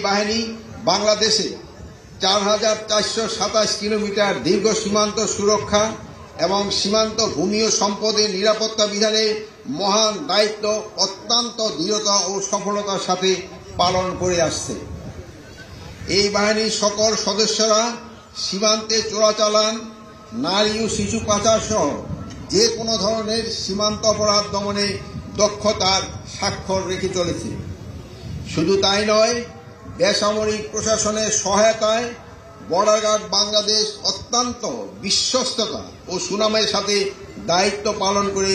বাহিনী বাংলাদেশে ৪,৪২৭ কিলোমিটার দীর্ঘ সীমান্ত সুরক্ষা এবং সীমান্ত ভূমি ও সম্পদের নিরাপত্তা বিধানে মহান দায়িত্ব অত্যন্ত দৃঢ়তা ও সফলতার সাথে পালন করে আসছে। এই বাহিনীর সকল সদস্যরা সীমান্তে চোরাচালান, নারী ও শিশু পাচার সহ যে কোনো ধরনের সীমান্ত অপরাধ দমনে দক্ষতার স্বাক্ষর রেখে চলেছে। শুধু তাই নয়, বেসামরিক প্রশাসনের সহায়তায় বর্ডার গার্ড বাংলাদেশ অত্যন্ত বিশ্বস্ততা ও সুনামের সাথে দায়িত্ব পালন করে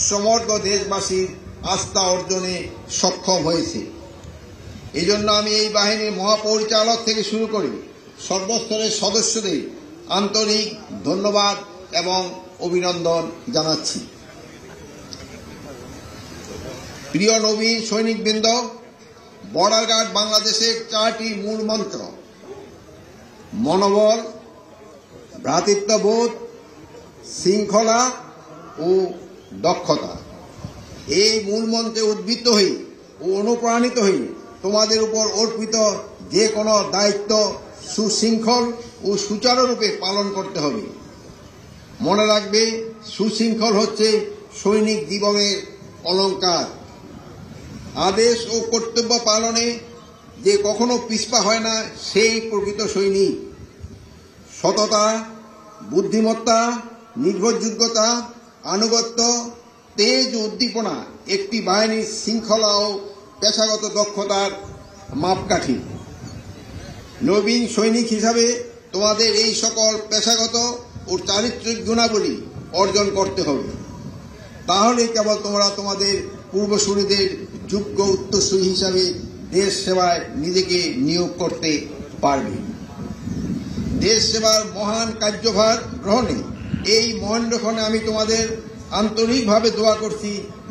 সমগ্র দেশবাসীর আস্থা অর্জনে সক্ষম হয়েছে। এই জন্য আমি এই বাহিনীর মহাপরিচালক থেকে শুরু করে সর্বস্তরের সদস্যদের আন্তরিক ধন্যবাদ এবং অভিনন্দন জানাচ্ছি। প্রিয় নবীন সৈনিকবৃন্দ, বর্ডার গার্ড বাংলাদেশের 4টি মূল মন্ত্র মনোবল, ভ্রাতৃত্ববোধ, শৃঙ্খলা ও দক্ষতা। এই মূল মন্ত্রে উদ্বুদ্ধ হয়ে ও অনুপ্রাণিত হয়ে তোমাদের উপর অর্পিত যে কোনো দায়িত্ব সুশৃঙ্খল ও সুচারুরূপে পালন করতে হবে। মনে রাখবে, সুশৃঙ্খল হচ্ছে সৈনিক জীবনের অলংকার। আদেশ ও কর্তব্য পালনে যে কখনো পিছপা হয় না, সেই প্রকৃত সৈনিক। সততা, বুদ্ধিমত্তা, নির্ভরযোগ্যতা, আনুগত্য, তেজ ও উদ্দীপনা একটি বাহিনীর শৃঙ্খলা ও পেশাগত দক্ষতার মাপকাঠি। নবীন সৈনিক হিসাবে তোমাদের এই সকল পেশাগত ও চারিত্রিক গুণাবলী অর্জন করতে হবে। তাহলে কেবল তোমরা তোমাদের পূর্বসূরীদের যোগ্য উত্তরসূরি হিসাবে দেশ সেবায় নিজেকে নিয়োগ করতে পারবে। দেশ সেবার মহান কার্যভার গ্রহণে এই মহেন্দ্রক্ষণে আমি তোমাদের আন্তরিকভাবে দোয়া করছি,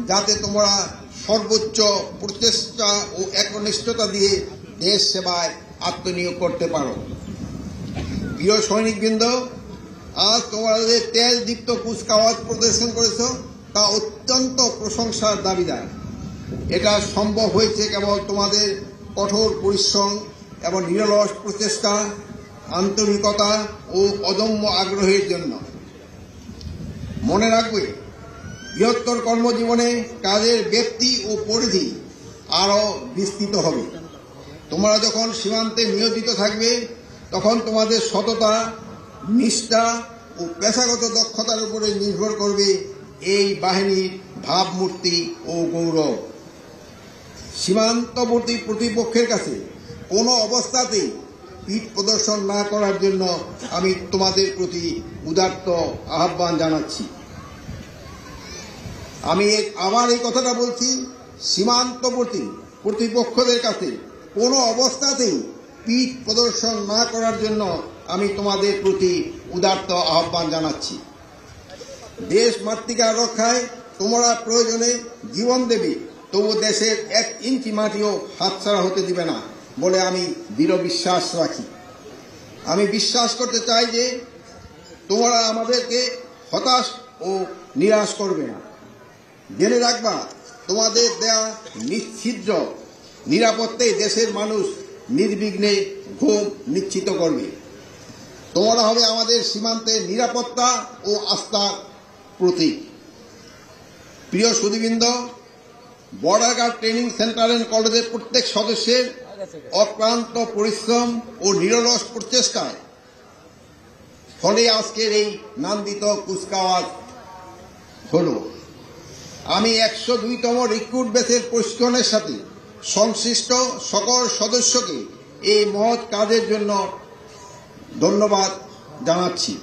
যাতে তোমরা সর্বোচ্চ প্রচেষ্টা ও একনিষ্ঠতা দিয়ে দেশ সেবায় আত্মনিয়োগ করতে পারো। প্রিয় সৈনিকবৃন্দ, আজ তোমাদের তেজদীপ্ত কুচকাওয়াজ প্রদর্শন করেছ, তা অত্যন্ত প্রশংসার দাবিদার। এটা সম্ভব হয়েছে কেবল তোমাদের কঠোর পরিশ্রম এবং নিরলস প্রচেষ্টা, আন্তরিকতা ও অদম্য আগ্রহের জন্য। মনে রাখবে, বৃহত্তর কর্মজীবনে কাজের ব্যক্তি ও পরিধি আরও বিস্তৃত হবে। তোমরা যখন সীমান্তে নিয়োজিত থাকবে, তখন তোমাদের সততা, নিষ্ঠা ও পেশাগত দক্ষতার উপরে নির্ভর করবে এই বাহিনীর ভাবমূর্তি ও গৌরব। সীমান্তবর্তী প্রতিপক্ষের কাছে কোনো অবস্থাতেই পিঠ প্রদর্শন না করার জন্য আমি তোমাদের প্রতি উদাত্ত আহ্বান জানাচ্ছি। আমি আবার এই কথাটা বলছি, সীমান্তবর্তী প্রতিপক্ষদের কাছে কোনো অবস্থাতেই পিঠ প্রদর্শন না করার জন্য আমি তোমাদের প্রতি উদাত্ত আহ্বান জানাচ্ছি। দেশ মাতৃকার রক্ষায় তোমরা প্রয়োজনে জীবন দেবে, তবু দেশের 1 ইঞ্চি মাটিও হাতছাড়া হতে দিবে না বলে আমি দৃঢ় বিশ্বাস রাখি। আমি বিশ্বাস করতে চাই যে তোমরা আমাদেরকে হতাশ ও নিরাশ করবে না। জেনে রাখবা, তোমাদের দেয়া নিশ্চিদ্র নিরাপত্তায় দেশের মানুষ নির্বিঘ্নে ঘুম নিশ্চিত করবে। তোমরা হবে আমাদের সীমান্তের নিরাপত্তা ও আস্থার প্রতীক। প্রিয় সুধীবৃন্দ, border guard training centre and কলেজের প্রত্যেক সদস্যের অক্লান্ত পরিশ্রম ও নিরলস প্রচেষ্টায় ফলে আজকের এই নান্দিত কুচকাওয়াজ হল। আমি 102তম রিক্রুট ব্যাচের প্রশিক্ষণের সাথে সংশ্লিষ্ট সকল সদস্যকে এই মহৎ কাজের জন্য ধন্যবাদ জানাচ্ছি।